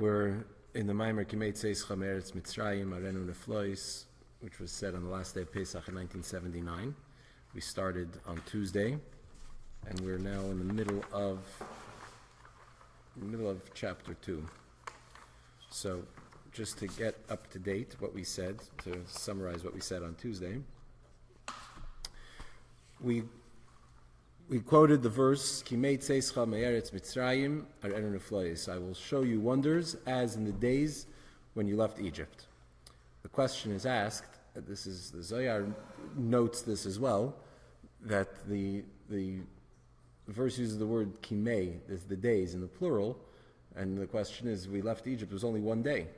We're in the Maimer Kimei Tzeitcha Meretz Mitzrayim Arenu Neflois, which was said on the last day of Pesach in 1979. We started on Tuesday, and we're now in the middle of chapter 2. So, just to get up to date what we said, to summarize what we said on Tuesday, we quoted the verse, Kimei Tzeitcha Meretz Mitzrayim Arenu Neflois. I will show you wonders as in the days when you left Egypt. The question is asked, this is the Zohar notes this as well, that the verse uses the word Kimei, is the days in the plural, and the question is, we left Egypt, it was only one day.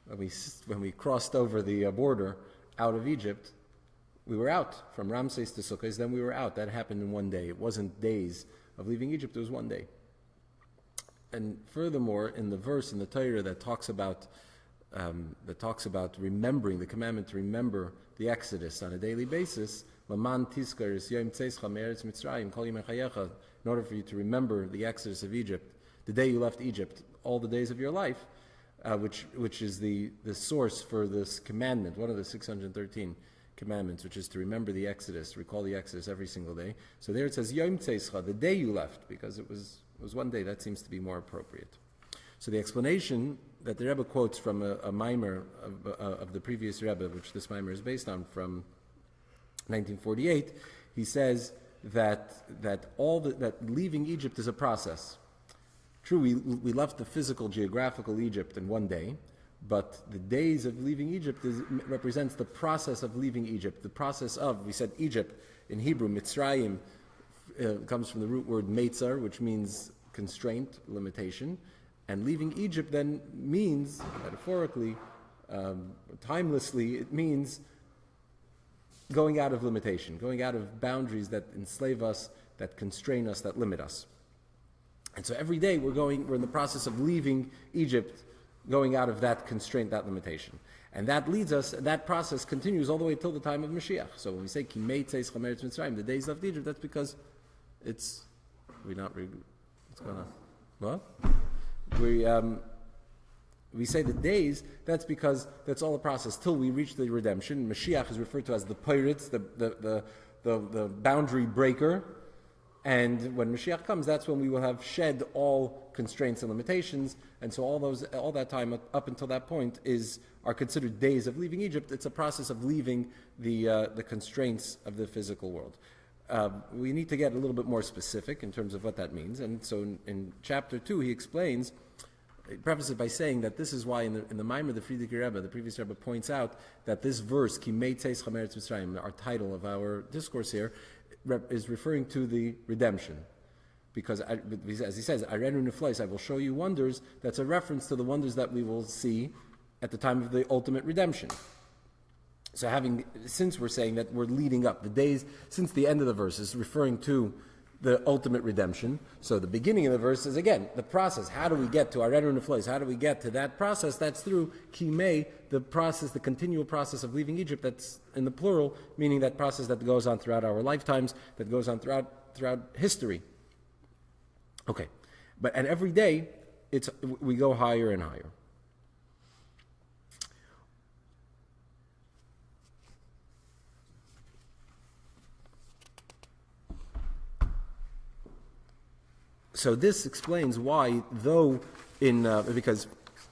When we crossed over the border out of Egypt, we were out. From Ramses to Sukkot, then we were out. That happened in one day. It wasn't days of leaving Egypt, it was one day. And furthermore, in the verse in the Torah that talks about remembering, the commandment to remember the Exodus on a daily basis, Laman Tizkar is Yom Tzeitcha Meretz Mitzrayim Kol Yimei Chayecha, in order for you to remember the Exodus of Egypt, the day you left Egypt, all the days of your life, which is the source for this commandment, one of the 613 commandments, which is to remember the Exodus, recall the Exodus every single day. So there it says Yom Tzeitcha, the day you left, because it was one day. That seems to be more appropriate. So the explanation that the Rebbe quotes from a Maimer of the previous Rebbe, which this Maimer is based on, from 1948, he says that leaving Egypt is a process. True, we left the physical, geographical Egypt in one day, but the days of leaving Egypt represents the process of leaving Egypt. The process of, we said Egypt, in Hebrew, Mitzrayim, comes from the root word Meitzar, which means constraint, limitation. And leaving Egypt then means, metaphorically, timelessly, it means going out of limitation, going out of boundaries that enslave us, that constrain us, that limit us. And so every day we're in the process of leaving Egypt, going out of that constraint, that limitation. And that leads us, that process continues all the way till the time of Mashiach. So when we say Kimei Tzeitcha Meretz Mitzrayim, the days left Egypt, that's because what's going on? What? We say the days, that's because that's all a process till we reach the redemption. Mashiach is referred to as the pirates, the boundary breaker. And when Mashiach comes, that's when we will have shed all constraints and limitations. And so all that time up until that point are considered days of leaving Egypt. It's a process of leaving the constraints of the physical world. We need to get a little bit more specific in terms of what that means. And so in chapter 2, he prefaces by saying that this is why in the Maimer, the Frierdiker Rebbe, the previous Rebbe, points out that this verse, Kimei Tzeitcha Meretz Mitzrayim, our title of our discourse here, is referring to the redemption. Because, as he says, Arenu Neflois, I will show you wonders, that's a reference to the wonders that we will see at the time of the ultimate redemption. So since we're saying that we're leading up, the days since the end of the verse is referring to the ultimate redemption. So the beginning of the verse is, again, the process. How do we get to Arenu Neflois? How do we get to that process? That's through Kimei, the process, the continual process of leaving Egypt. That's in the plural, meaning that process that goes on throughout our lifetimes, that goes on throughout history. Okay, and every day we go higher and higher. So this explains why, because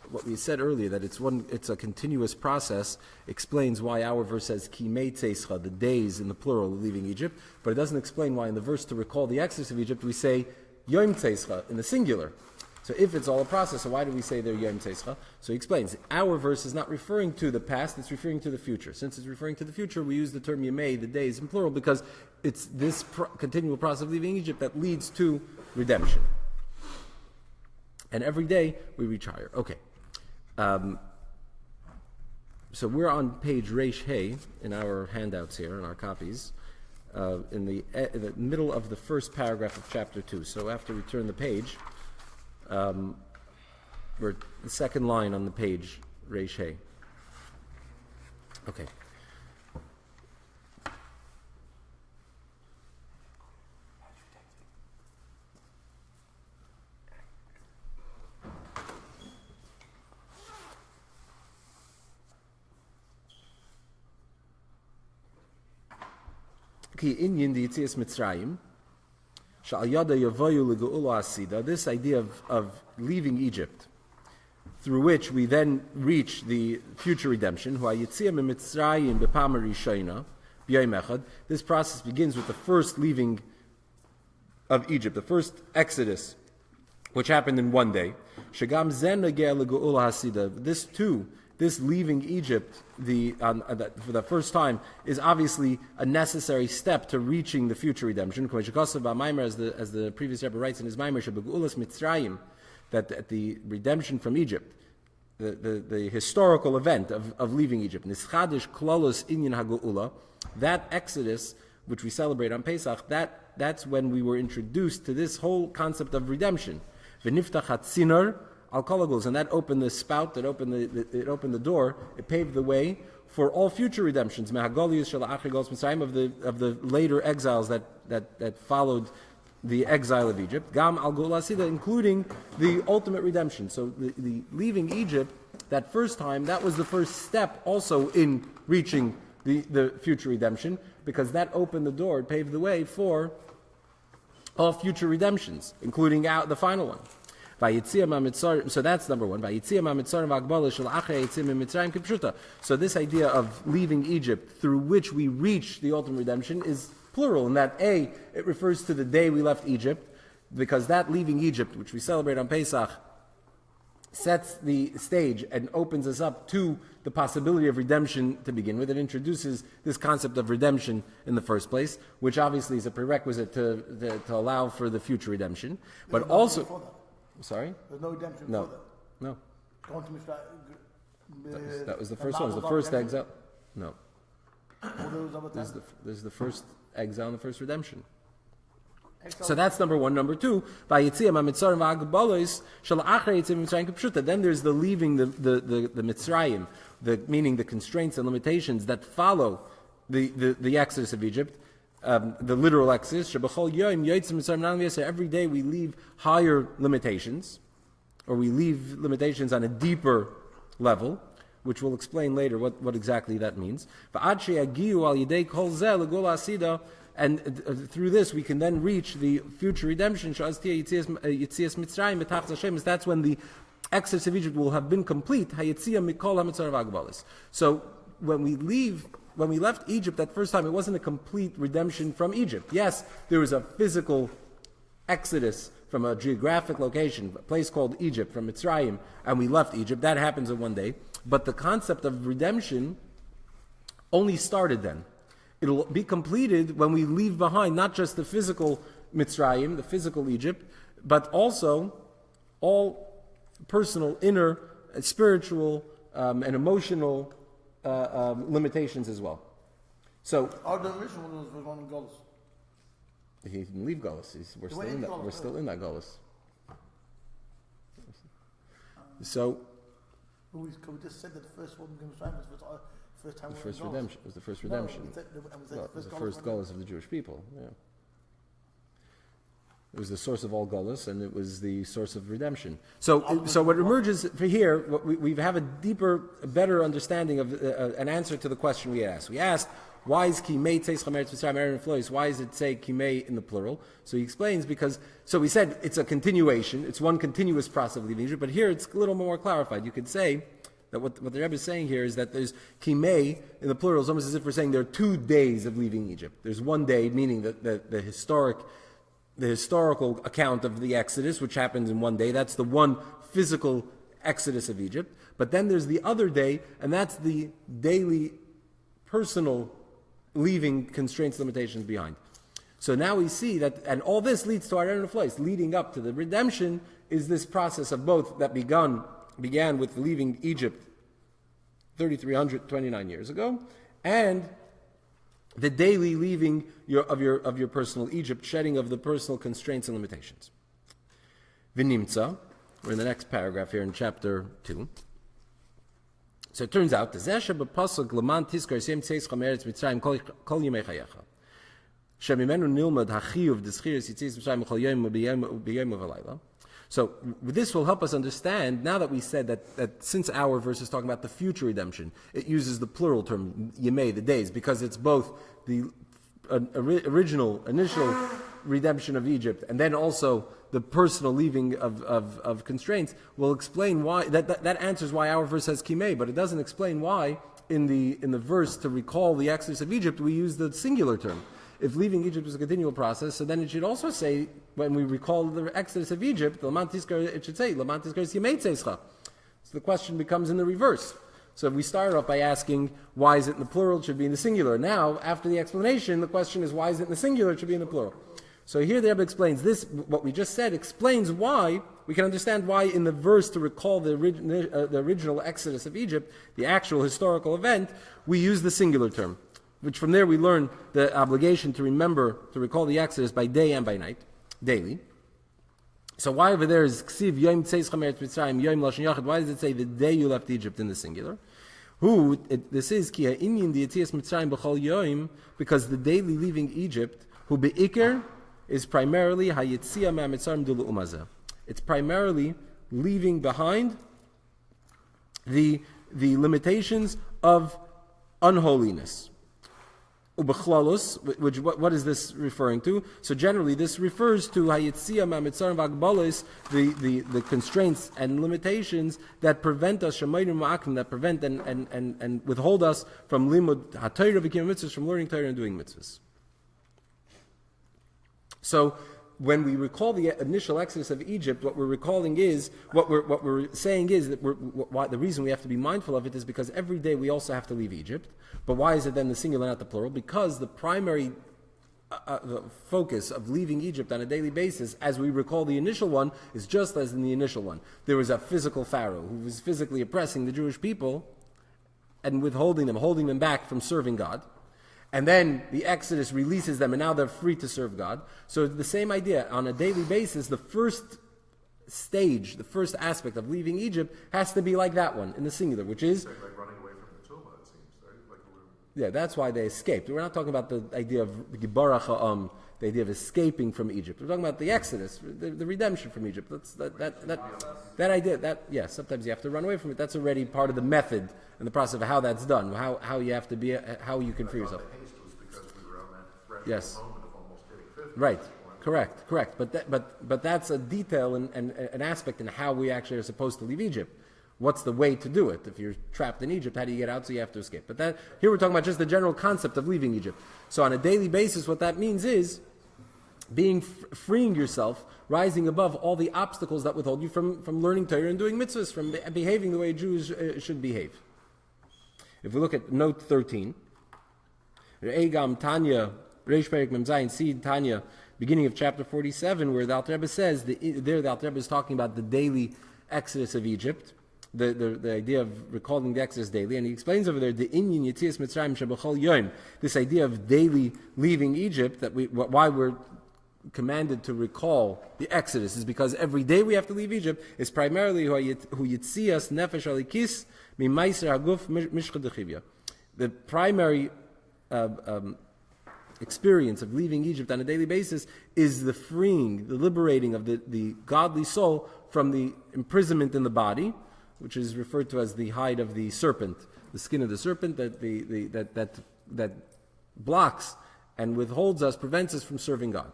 what we said earlier, that it's a continuous process, explains why our verse says Kimei Tzeitcha, the days in the plural leaving Egypt, but it doesn't explain why in the verse to recall the Exodus of Egypt we say Yom Tzeitcha in the singular. So if it's all a process, so why do we say they're Yom Tzeitcha? So he explains, our verse is not referring to the past, it's referring to the future. Since it's referring to the future, we use the term Yemei, the days, in plural, because it's this continual process of leaving Egypt that leads to redemption. And every day we reach higher. Okay. So we're on page Reish Hey in our handouts here, in our copies, in the middle of the first paragraph of chapter 2. So after we turn the page, we're the second line on the page, Reish Hey. Okay. Ki inyan di Yitzias Mitzrayim, sha'al yada yavoyu legeula asida, this idea of leaving Egypt, through which we then reach the future redemption, hu hayitzia miMitzrayim b'pam harishona, b'yom echad. This process begins with the first leaving of Egypt, the first exodus, which happened in one day. Shagam zen nageh legeula hasida. This too, this leaving Egypt for the first time, is obviously a necessary step to reaching the future redemption. As the previous Rebbe writes in his Maimer, Shebegeulas Mitzrayim, that at the redemption from Egypt, the historical event of leaving Egypt, Nischadish Klolos Inyan Hageula, that exodus, which we celebrate on Pesach, that's when we were introduced to this whole concept of redemption. V'niftach hatzinor al kol, and that opened the spout, it opened the door, it paved the way for all future redemptions. Mehagolius shel achri golos Mitzrayim, of the later exiles that followed the exile of Egypt. Gam al Geula Asida, including the ultimate redemption. So the leaving Egypt, that first time, that was the first step also in reaching the future redemption, because that opened the door, it paved the way for all future redemptions, including the final one. So that's number one. So this idea of leaving Egypt, through which we reach the ultimate redemption, is plural, in that A, it refers to the day we left Egypt, because that leaving Egypt, which we celebrate on Pesach, sets the stage and opens us up to the possibility of redemption to begin with. It introduces this concept of redemption in the first place, which obviously is a prerequisite to allow for the future redemption. But also... Sorry? There's no redemption no. for that. No. Going to That was the first one. It was the first exile. No. There's the first exile and the first redemption. So that's number one. Number two, then there's the leaving the Mitzrayim, meaning the constraints and limitations that follow the exodus of Egypt, the literal exodus. Every day we leave higher limitations, or we leave limitations on a deeper level, which we'll explain later what exactly that means. And through this we can then reach the future redemption. That's when the exodus of Egypt will have been complete. So when we left Egypt that first time, it wasn't a complete redemption from Egypt. Yes, there was a physical exodus from a geographic location, a place called Egypt, from Mitzrayim, and we left Egypt. That happens in one day. But the concept of redemption only started then. It'll be completed when we leave behind not just the physical Mitzrayim, the physical Egypt, but also all personal, inner, spiritual, and emotional limitations as well. So, our original one was one in Golos. He didn't leave Golos. We're still in that Golos. So, we just said that the first one was the first redemption. It was the first redemption. It was the first Golos of the Jewish people. Yeah. It was the source of all Golos, and it was the source of redemption. So what emerges for here, we have a deeper, better understanding of an answer to the question we asked. We asked, why is Kimei Tzeis Chameretz Mitzrayim Aaron Flois? Why does it say Kimei in the plural? So he explains so we said it's a continuation, it's one continuous process of leaving Egypt, but here it's a little more clarified. You could say that what the Rebbe is saying here is that there's Kimei in the plural. It's almost as if we're saying there are 2 days of leaving Egypt. There's one day, meaning the historical account of the Exodus, which happens in one day. That's the one physical Exodus of Egypt. But then there's the other day, and that's the daily personal leaving constraints, limitations behind. So now we see that, and all this leads to our end of place. Leading up to the redemption is this process of both that began with leaving Egypt 3,329 years ago, and the daily leaving of your personal Egypt, shedding of the personal constraints and limitations. V'nimtza, we're in the next paragraph here in chapter 2. So it turns out, so this will help us understand, now that we said that since our verse is talking about the future redemption, it uses the plural term, yemei, the days, because it's both the initial redemption of Egypt, and then also the personal leaving of constraints, will explain why that answers why our verse says Kimei, but it doesn't explain why in the verse to recall the exodus of Egypt we use the singular term. If leaving Egypt is a continual process, so then it should also say, when we recall the exodus of Egypt, it should say, so the question becomes in the reverse. So we started off by asking, why is it in the plural? It should be in the singular. Now, after the explanation, the question is, why is it in the singular? It should be in the plural. So here the Rebbe explains this, what we just said, explains why, we can understand why in the verse to recall the original exodus of Egypt, the actual historical event, we use the singular term. Which from there we learn the obligation to remember, to recall the Exodus by day and by night, daily. So why over there is Ksiv Yom Tzeitcha Meretz Mitzrayim Yom Lashon Yachid? Why does it say the day you left Egypt in the singular? This is Ki Ha'inyan D'Yetzias Mitzrayim B'chol Yom, because the daily leaving Egypt, who be'ikr, is primarily Hayetzia Ma'amitzrayim D'Lu Umazeh. It's primarily leaving behind the limitations of unholiness. Ubechlalus, which what is this referring to? So generally, this refers to Hayetzia Ma'amitzrayim V'Agbalos, the constraints and limitations that prevent us that prevent and withhold us from limud haTorah v'kiyum mitzvahs, from learning Torah and doing mitzvahs. So when we recall the initial exodus of Egypt, what we're recalling is, what we're saying is that the reason we have to be mindful of it is because every day we also have to leave Egypt. But why is it then the singular, not the plural? Because the primary the focus of leaving Egypt on a daily basis, as we recall the initial one, is just as in the initial one. There was a physical Pharaoh who was physically oppressing the Jewish people and holding them back from serving God. And then the Exodus releases them, and now they're free to serve God. So the same idea, on a daily basis, the first stage, the first aspect of leaving Egypt has to be like that one, in the singular, which is... Like running away from the Tumah, it seems, right? Yeah, that's why they escaped. We're not talking about the idea of Gibarach Ha'am, the idea of escaping from Egypt. We're talking about the Exodus, the redemption from Egypt. That idea, yeah, sometimes you have to run away from it. That's already part of the method and the process of how that's done, how you have to be, how you can free yourself. The haste was because we were on that Yes. moment of almost hitting 50. Right. Correct. But that's a detail and an aspect in how we actually are supposed to leave Egypt. What's the way to do it? If you're trapped in Egypt, how do you get out? So you have to escape. But here we're talking about just the general concept of leaving Egypt. So on a daily basis, what that means is freeing yourself, rising above all the obstacles that withhold you from learning Torah and doing mitzvahs, from behaving the way Jews should behave. If we look at note 13, Re'egam Tanya, Reish Perek Mem Zayin, Seed Tanya, beginning of chapter 47, where the Alter Rebbe says, the Alter Rebbe is talking about the daily exodus of Egypt, the idea of recalling the exodus daily, and he explains over there, the Inyan Yetzias Mitzrayim Shebechol Yom, this idea of daily leaving Egypt, why we're commanded to recall the exodus is because every day we have to leave Egypt is primarily who Yetzias Nefesh Alikis Mimaiser Haguf Mishcha Dechivya. The primary experience of leaving Egypt on a daily basis is the freeing, the liberating of the godly soul from the imprisonment in the body, which is referred to as the hide of the serpent, the skin of the serpent that blocks and withholds us, prevents us from serving God.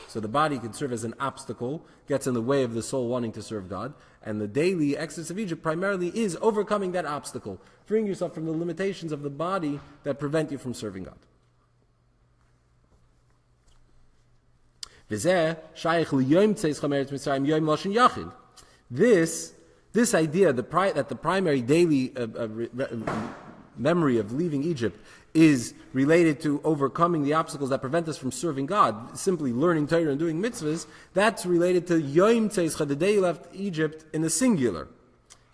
So the body can serve as an obstacle, gets in the way of the soul wanting to serve God, and the daily exodus of Egypt primarily is overcoming that obstacle, freeing yourself from the limitations of the body that prevent you from serving God. This idea that the primary daily memory of leaving Egypt is related to overcoming the obstacles that prevent us from serving God, simply learning Torah and doing mitzvahs, that's related to Yom Tzeitcha, the day you left Egypt, in the singular.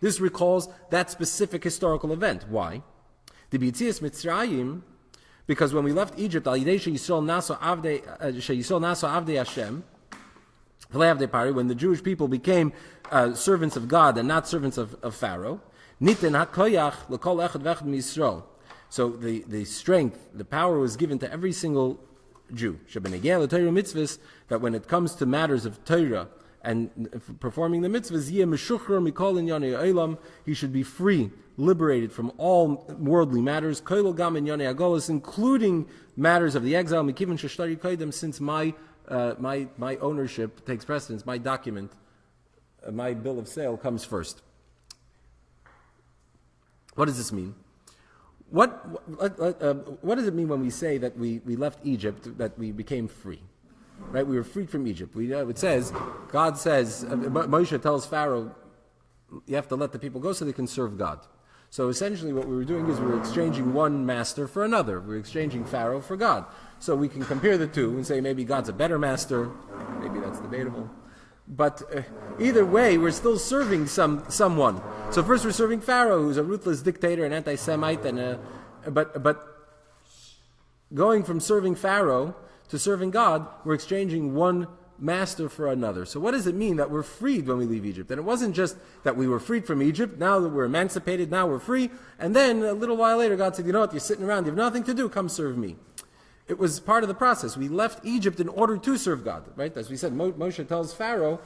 This recalls that specific historical event. Why? The B'yitzias Mitzrayim, because when we left Egypt, when the Jewish people became servants of God and not servants of Pharaoh, so the strength, the power was given to every single Jew. That when it comes to matters of Torah and performing the mitzvahs, he should be free, liberated from all worldly matters, including matters of the exile, since my ownership takes precedence, my document, my bill of sale comes first. What does this mean? What does it mean when we say that we left Egypt, that we became free? Right? We were freed from Egypt. It says, God says, Moshe tells Pharaoh, you have to let the people go so they can serve God. So essentially what we were doing is we were exchanging one master for another. We were exchanging Pharaoh for God. So we can compare the two and say maybe God's a better master. Maybe that's debatable. But either way, we're still serving someone. So first we're serving Pharaoh, who's a ruthless dictator, an anti-Semite, but going from serving Pharaoh to serving God, we're exchanging one master for another. So what does it mean that we're freed when we leave Egypt? And it wasn't just that we were freed from Egypt, now that we're emancipated, now we're free, and then a little while later God said, you know what, you're sitting around, you have nothing to do, come serve me. It was part of the process. We left Egypt in order to serve God, right? As we said, Moshe tells Pharaoh,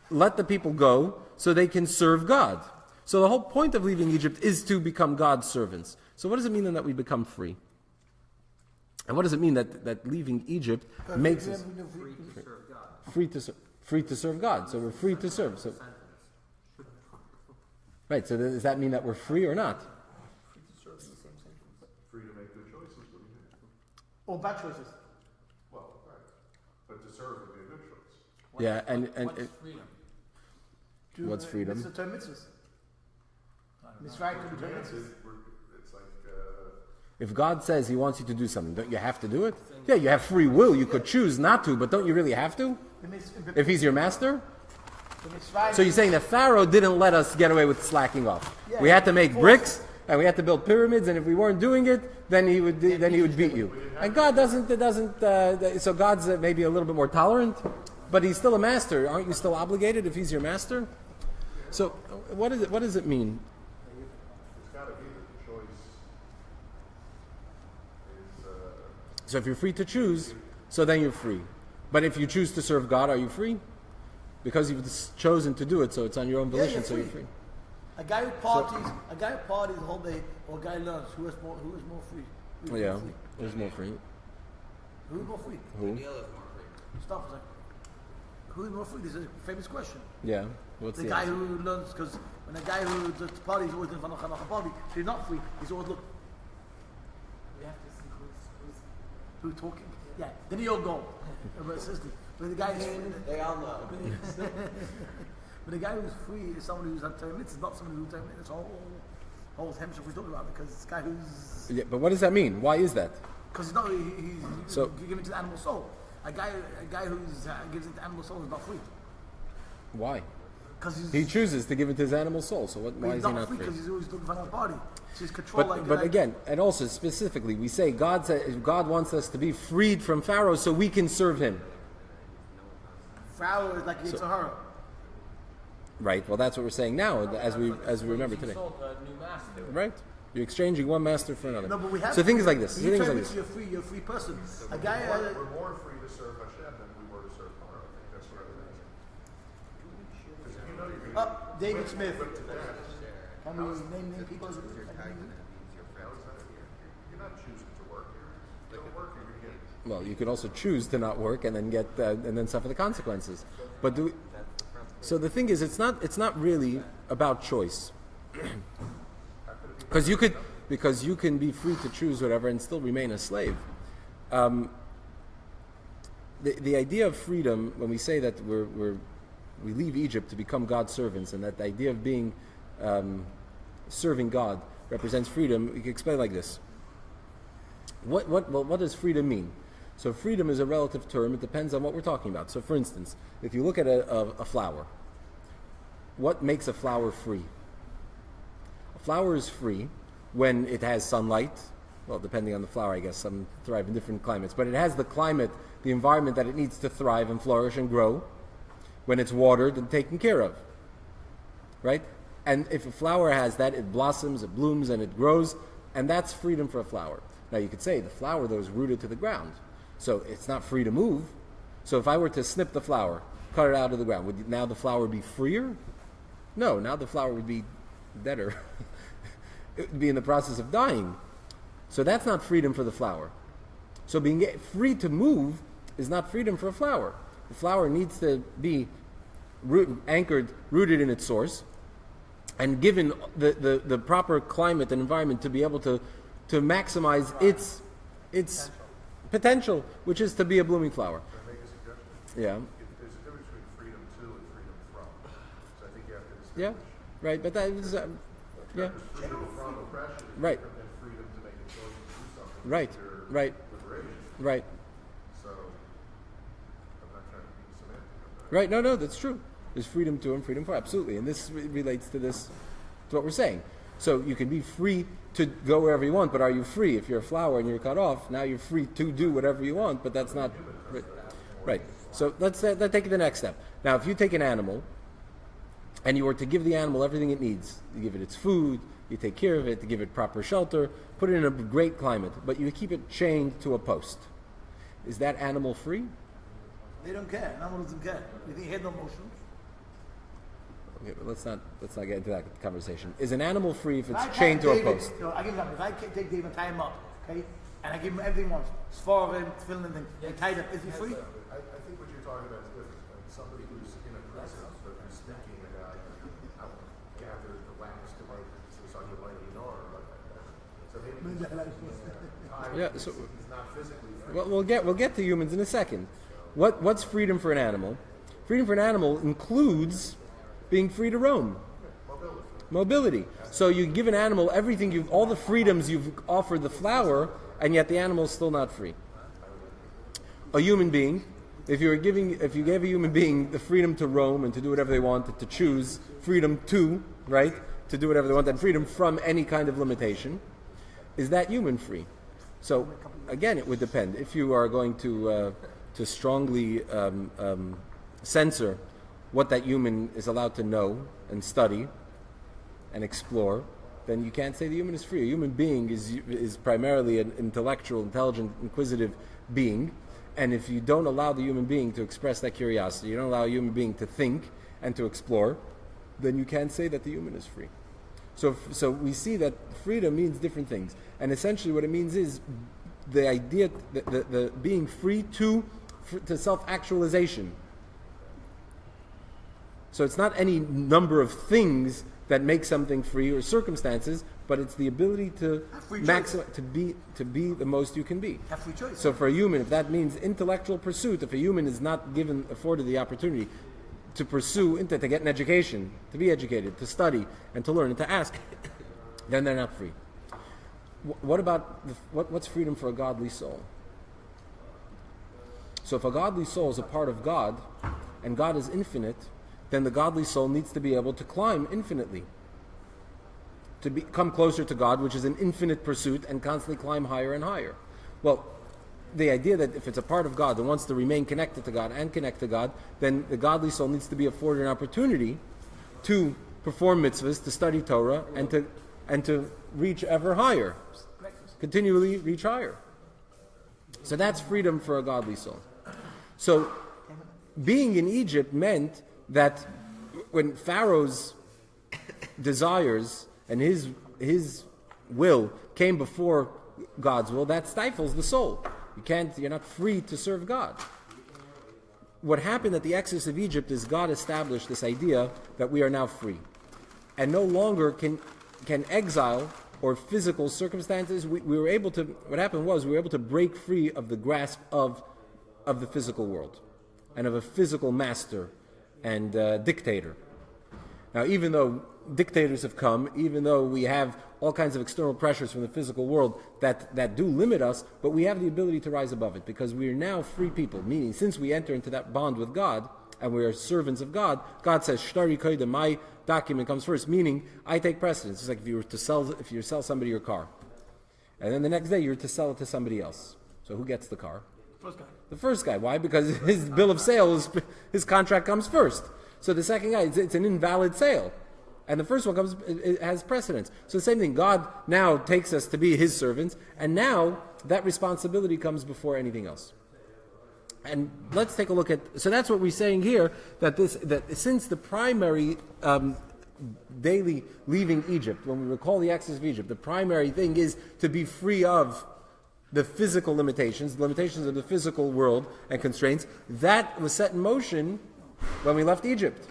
let the people go so they can serve God. So the whole point of leaving Egypt is to become God's servants. So what does it mean then that we become free? And what does it mean that leaving Egypt makes us free to serve God? So we're free to serve. So, right, so does that mean that we're free or not? Free to make good choices. What do you mean? Or bad choices. Well, right. But to serve would be a good choice. Yeah, and What's freedom? What's freedom? It's the term mitzvahs. Mitzvah to the term mitzvahs. It's like, if God says He wants you to do something, don't you have to do it? Yeah, you have free will. You could choose not to, but don't you really have to? If He's your master? So you're saying that Pharaoh didn't let us get away with slacking off. We had to make bricks, and we had to build pyramids, and if we weren't doing it, then he would beat you. And God doesn't. So God's maybe a little bit more tolerant, but He's still a master. Aren't you still obligated if He's your master? So what does it mean? it's got to be that the choice is, So if you're free to choose, so then you're free. But if you choose to serve God, are you free? Because you've chosen to do it, so it's on your own volition, so you're free. A guy who parties the whole day, or a guy learns. Who is more free? Who's more free? Who's more free? Who? Stop a second. Who is more free? This is a famous question. Yeah. What's The the guy answer? who learns, because when a guy who does parties is always doing Hanacha party, so he's not free. He's always looking. We have to see Who's talking? Yeah. Then he'll go. But seriously, when the guy is free, they all know. but the guy who's free is someone who's had 10 minutes. It's not someone who's 10 minutes. It's whole hemshire we're talking about, because it's a guy who's Yeah, but what does that mean? Why is that? because he's not he's So- giving to the animal soul. A guy who's gives it to the animal soul is not free. Why? Because He chooses to give it to his animal soul. So why is he not free? Because he's always looking for another party. So he's controlled But again, and also specifically, we say God wants us to be freed from Pharaoh so we can serve Him. Pharaoh is like Yitzhahara. Right. Well, that's what we're saying now, as we remember today. Sold a new master. Right. You're exchanging one master for another. No, but we have. So things like this. When you Things turn like into this. you're a free person. A guy. we're more free to serve Hashem than we were to serve Pharaoh. I think that's what I was asking. Because if you know you're going to David Smith. put to death, Can we name people? you're not choosing to work. You don't work, you're going to get. Well, you could also choose to not work and then get and then suffer the consequences. But so the thing is, it's not really about choice, because you can be free to choose whatever and still remain a slave. The idea of freedom, when we say that we leave Egypt to become God's servants, and that the idea of being serving God represents freedom, we can explain like this. What does freedom mean? So freedom is a relative term. It depends on what we're talking about. So for instance, if you look at a flower, what makes a flower free? A flower is free when it has sunlight. Well, depending on the flower, I guess. Some thrive in different climates. But it has the climate, the environment that it needs to thrive and flourish and grow when it's watered and taken care of. Right? And if a flower has that, it blossoms, it blooms, and it grows, and that's freedom for a flower. Now you could say the flower, though, is rooted to the ground. So it's not free to move. So if I were to snip the flower cut it out of the ground. Would now the flower be freer? No, now the flower would be deader. It would be in the process of dying. So that's not freedom for the flower. So being free to move is not freedom for a flower. The flower needs to be rooted in its source, and given the proper climate and environment to be able to maximize its potential, which is to be a blooming flower. Can I make a suggestion? Yeah. There's a difference between freedom to and freedom from. So I think you have to Yeah. distinguish. Right. But that is yeah. Because freedom from oppression is Right. different than freedom to make a choice to do something. Right. Your Right. liberation. Right. So I'm not trying to be semantic. Right. No. That's true. There's freedom to and freedom for. Absolutely. And this relates to what we're saying. So you can be free to go wherever you want, but are you free? If you're a flower and you're cut off, now you're free to do whatever you want, but that's not right. So let's take the next step. Now, if you take an animal and you were to give the animal everything it needs, you give it its food, you take care of it, you give it proper shelter, put it in a great climate, but you keep it chained to a post, is that animal free? They don't care. An animal doesn't care. You think he had no emotions? Okay, but let's not get into that conversation. Is an animal free if If I it's chained to a David, post? You know, I give him that. If I take David and tie him up, okay, and I give him everything he wants, Sforim, filling and things, and tied up, is he free? I think what you're talking about is different. Like somebody who's in a prison, but who's thinking about, I want to gather the wax to my cellular menorah. So maybe he's tied, Yeah, so- he's not physically free. Well, we'll get to humans in a second. What's freedom for an animal? Freedom for an animal includes being free to roam. Mobility. So you give an animal everything, all the freedoms you've offered the flower, and yet the animal is still not free. A human being, if you gave a human being the freedom to roam and to do whatever they want, to choose, freedom to, right, to do whatever they want, and freedom from any kind of limitation, is that human free? So again, it would depend. If you are going to strongly censor what that human is allowed to know and study and explore, then you can't say the human is free. A human being is primarily an intellectual, intelligent, inquisitive being, and if you don't allow the human being to express that curiosity, you don't allow a human being to think and to explore, then you can't say that the human is free. So we see that freedom means different things, and essentially what it means is the idea, the being free to self-actualization. So it's not any number of things that make something free or circumstances, but it's the ability to maximize, to be the most you can be. Have free choice. So for a human, if that means intellectual pursuit, if a human is not afforded the opportunity to pursue, to get an education, to be educated, to study, and to learn, and to ask, then they're not free. What about what's freedom for a godly soul? So if a godly soul is a part of God, and God is infinite, then the godly soul needs to be able to climb infinitely, to come closer to God, which is an infinite pursuit, and constantly climb higher and higher. Well, the idea that if it's a part of God that wants to remain connected to God and connect to God, then the godly soul needs to be afforded an opportunity to perform mitzvahs, to study Torah, and to reach ever higher, continually reach higher. So that's freedom for a godly soul. So being in Egypt meant that when Pharaoh's desires and his will came before God's will, that stifles the soul. You're not free to serve God. What happened at the Exodus of Egypt is God established this idea that we are now free. And no longer can exile or physical circumstances, we were able to, what happened was we were able to break free of the grasp of the physical world and of a physical master and dictator. Now, even though dictators have come, even though we have all kinds of external pressures from the physical world that do limit us, but we have the ability to rise above it because we are now free people, meaning since we enter into that bond with God and we are servants of God, God says, Shtari Koida, my document comes first, meaning I take precedence. It's like if you sell somebody your car, and then the next day you're to sell it to somebody else. So who gets the car? First guy. The first guy. Why? Because his bill of sale, his contract comes first. So the second guy, it's an invalid sale. And the first one it has precedence. So the same thing, God now takes us to be his servants, and now that responsibility comes before anything else. And let's take a look at. So that's what we're saying here. That since the primary daily leaving Egypt, when we recall the Exodus of Egypt, the primary thing is to be free of the physical limitations of the physical world and constraints. That was set in motion when we left Egypt.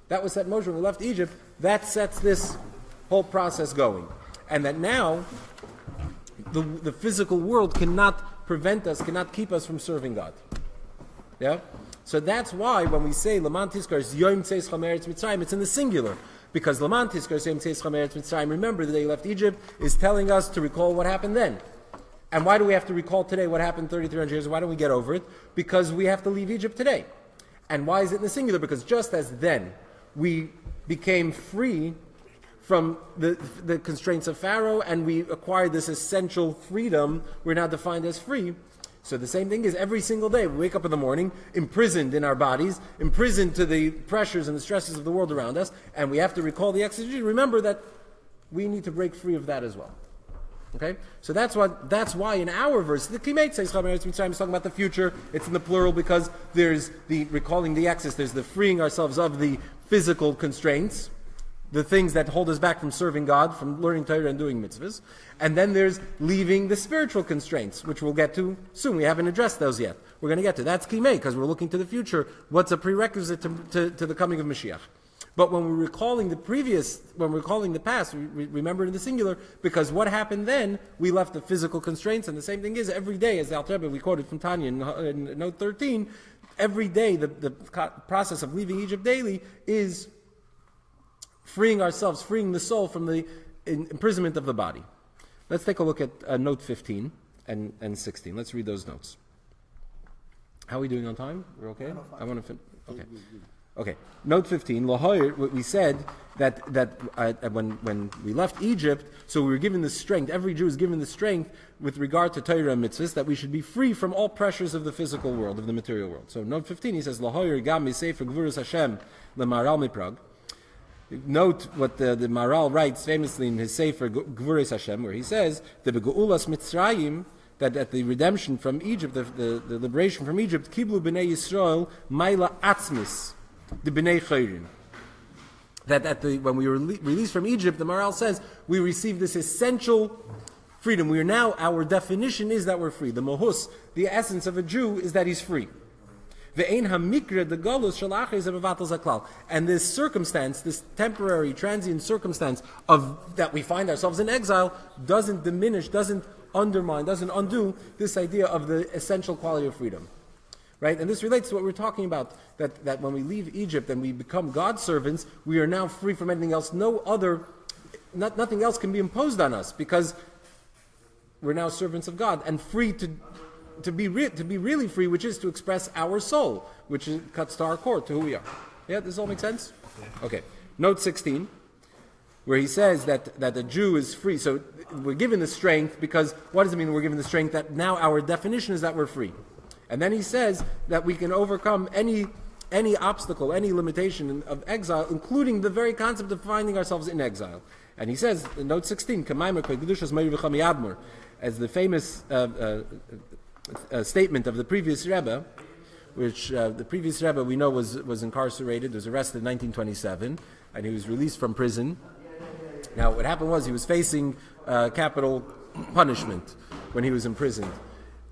That sets this whole process going, and that now the physical world cannot prevent us, cannot keep us from serving God. Yeah? So that's why when we say Laman Tizkar Yom Tzeitcha Meretz Mitzrayim, it's in the singular. Because Laman Tizkar Yom Tzeitcha Meretz Mitzrayim, remember the day you left Egypt, is telling us to recall what happened then. And why do we have to recall today what happened 3,300 years? Why don't we get over it? Because we have to leave Egypt today. And why is it in the singular? Because just as then we became free from the constraints of Pharaoh, and we acquired this essential freedom, we're now defined as free. So the same thing is every single day we wake up in the morning, imprisoned in our bodies, imprisoned to the pressures and the stresses of the world around us, and we have to recall the Exodus. Remember that we need to break free of that as well. Okay, so that's why in our verse the Kimei says is talking about the future. It's in the plural because there's the recalling the Exodus, there's the freeing ourselves of the physical constraints, the things that hold us back from serving God, from learning Torah and doing mitzvahs. And then there's leaving the spiritual constraints, which we'll get to soon. We haven't addressed those yet. We're going to get to. That's Kimei, because we're looking to the future. What's a prerequisite to the coming of Mashiach? But when we're recalling the past, we remember in the singular, because what happened then, we left the physical constraints, and the same thing is every day, as the Alter Rebbe, we quoted from Tanya in note 13, every day the process of leaving Egypt daily is freeing ourselves, freeing the soul from the imprisonment of the body. Let's take a look at note 15 and 16. Let's read those notes. How are we doing on time? We're okay? I want to finish. Okay. Okay. Note 15. Lahoyer, we said that when we left Egypt, so we were given the strength, every Jew is given the strength with regard to Torah and mitzvahs, that we should be free from all pressures of the physical world, of the material world. So note 15, he says, Lahoyer gam misefer gvurus Hashem lemaral miprag. Note what the Maral writes famously in his Sefer Gvuras Hashem, where he says the Begeulas Mitzrayim, that at the redemption from Egypt, the liberation from Egypt, Kiblu Bnei Yisrael Maila Atzmis, the Bnei Chayrin. That when we were released from Egypt, the Maral says we received this essential freedom. We are now, our definition is that we're free. The Mohus, the essence of a Jew, is that he's free. And this circumstance, this temporary, transient circumstance of that we find ourselves in exile, doesn't diminish, doesn't undermine, doesn't undo this idea of the essential quality of freedom. Right? And this relates to what we're talking about, that when we leave Egypt and we become God's servants, we are now free from anything else. Nothing else can be imposed on us, because we're now servants of God and free to be really free, which is to express our soul, which cuts to our core, to who we are. Yeah, this all makes sense? Yeah. Okay. Note 16, where he says that the Jew is free. So we're given the strength, because what does it mean we're given the strength? That now our definition is that we're free. And then he says that we can overcome any obstacle, any limitation of exile, including the very concept of finding ourselves in exile. And he says, in note 16, as the famous statement of the previous Rebbe, which the previous Rebbe we know was incarcerated, was arrested in 1927, and he was released from prison. Now, what happened was he was facing capital punishment when he was imprisoned,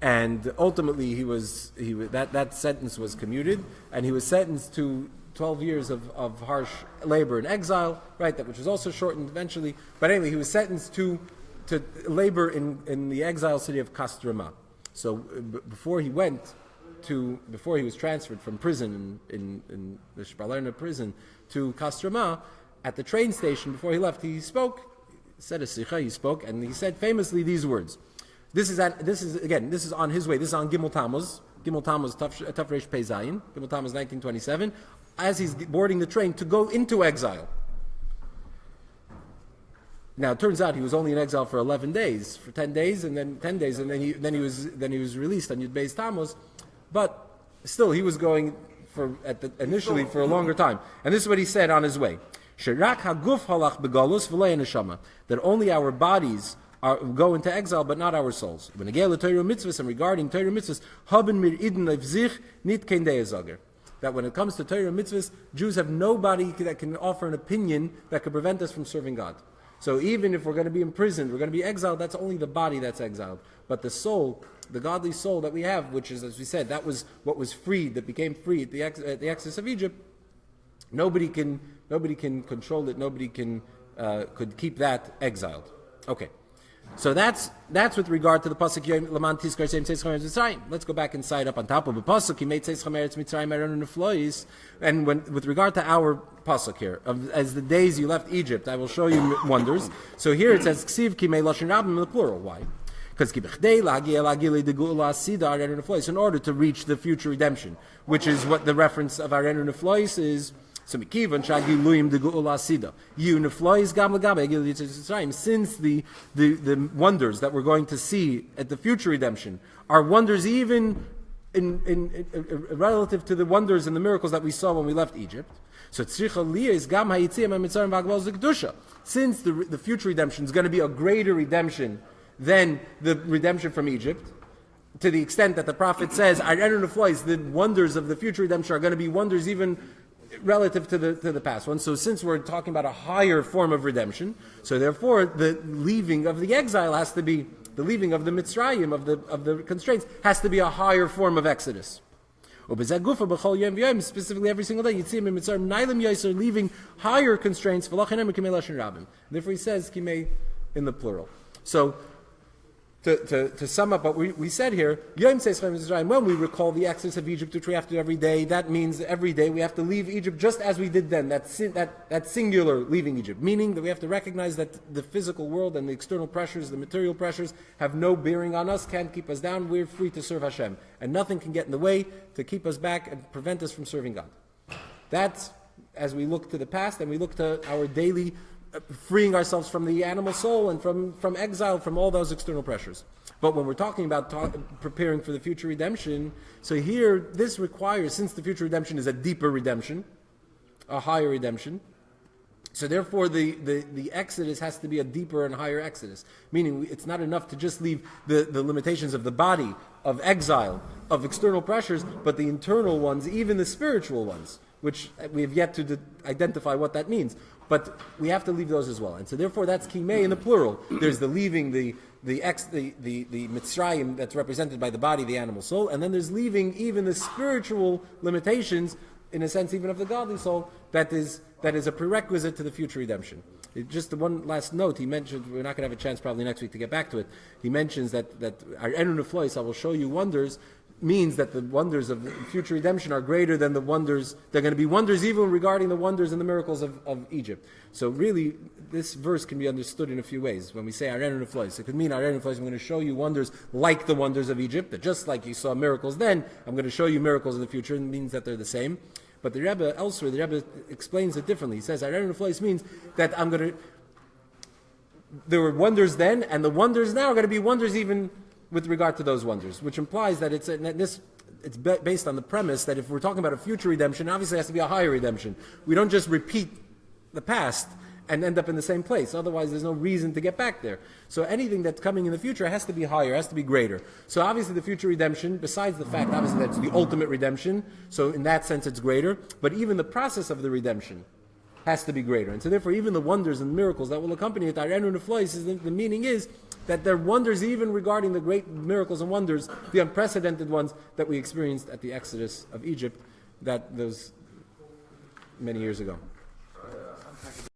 and ultimately that sentence was commuted, and he was sentenced to 12 years of harsh labor and exile, right? Which was also shortened eventually. But anyway, he was sentenced to labor in the exile city of Kastrama. So before he was transferred from prison in the Shpalerna prison to Kastrama, at the train station before he left, he spoke, said a sikha, and he said famously these words. This is on his way. This is on Gimel Tammuz Tafresh Pei Zayin, Gimel Tammuz 1927, as he's boarding the train to go into exile. Now it turns out he was only in exile for 11 days, for 10 days, and then 10 days, and then he was released on Yud Beis Tammuz, but still he was going initially for a longer time. And this is what he said on his way: Sherak haguf halach begalus v'lei neshama, that only our bodies go into exile, but not our souls. When again, Torah mitzvahs, and regarding Torah mitzvahs, haben mir iden leif sich nit kein deezager. That when it comes to Torah mitzvahs, Jews have nobody that can offer an opinion that could prevent us from serving God. So even if we're going to be imprisoned, we're going to be exiled, that's only the body that's exiled. But the soul, the godly soul that we have, which is, as we said, that was what was freed, that became free at the exodus of Egypt, nobody can control it, nobody could keep that exiled. Okay. So that's with regard to the pasuk Yom Laman Tizkar Seim Tzeitcha Meretz Mitzrayim. Let's go back inside up on top of the pasuk Kimei Tzeitcha Meretz Mitzrayim Aaron Neflois. And with regard to our pasuk here, as the days you left Egypt, I will show you wonders. So here it says Ksiv Kimei Lashon Rabim in the plural. Why? Because in order to reach the future redemption, which is what the reference of Aaron Neflois is. So since the wonders that we're going to see at the future redemption are wonders even in relative to the wonders and the miracles that we saw when we left Egypt. So since the future redemption is going to be a greater redemption than the redemption from Egypt, to the extent that the prophet says, the wonders of the future redemption are going to be wonders even relative to the past one. So since we're talking about a higher form of redemption, so therefore the leaving of the exile has to be, the leaving of the Mitzrayim, of the constraints, has to be a higher form of exodus. Specifically every single day, you'd see him in Mitzrayim, leaving higher constraints. Therefore he says Kimei in the plural. So to sum up what we said here, when we recall the exodus of Egypt, which we have to do every day, that means that every day we have to leave Egypt just as we did then, that singular leaving Egypt, meaning that we have to recognize that the physical world and the external pressures, the material pressures, have no bearing on us, can't keep us down, we're free to serve Hashem. And nothing can get in the way to keep us back and prevent us from serving God. That's as we look to the past and we look to our daily freeing ourselves from the animal soul and from exile, from all those external pressures. But when we're talking about preparing for the future redemption, so here this requires, since the future redemption is a deeper redemption, a higher redemption, so therefore the exodus has to be a deeper and higher exodus. Meaning it's not enough to just leave the limitations of the body, of exile, of external pressures, but the internal ones, even the spiritual ones, which we have yet to identify what that means. But we have to leave those as well. And so therefore that's Kimei in the plural. There's the leaving the Mitzrayim that's represented by the body, the animal soul, and then there's leaving even the spiritual limitations, in a sense even of the godly soul, that is a prerequisite to the future redemption. Just the one last note, he mentioned, we're not going to have a chance probably next week to get back to it, he mentions that our Enu Neflois, I will show you wonders, means that the wonders of future redemption are greater than the wonders. They're going to be wonders even regarding the wonders and the miracles of Egypt. So really, this verse can be understood in a few ways. When we say Arenu Neflois, it could mean Arenu Neflois, I'm going to show you wonders like the wonders of Egypt, that just like you saw miracles then, I'm going to show you miracles in the future, and it means that they're the same. But the Rebbe elsewhere, the Rebbe explains it differently. He says Arenu Neflois means that there were wonders then, and the wonders now are going to be wonders even with regard to those wonders, which implies that it's based on the premise that if we're talking about a future redemption, obviously it has to be a higher redemption. We don't just repeat the past and end up in the same place. Otherwise, there's no reason to get back there. So anything that's coming in the future has to be higher, has to be greater. So obviously the future redemption, besides the fact, obviously that's the ultimate redemption, so in that sense it's greater, but even the process of the redemption has to be greater. And so therefore even the wonders and miracles that will accompany it, Arenu Neflois, the meaning is that there are wonders even regarding the great miracles and wonders, the unprecedented ones that we experienced at the Exodus of Egypt, that those many years ago.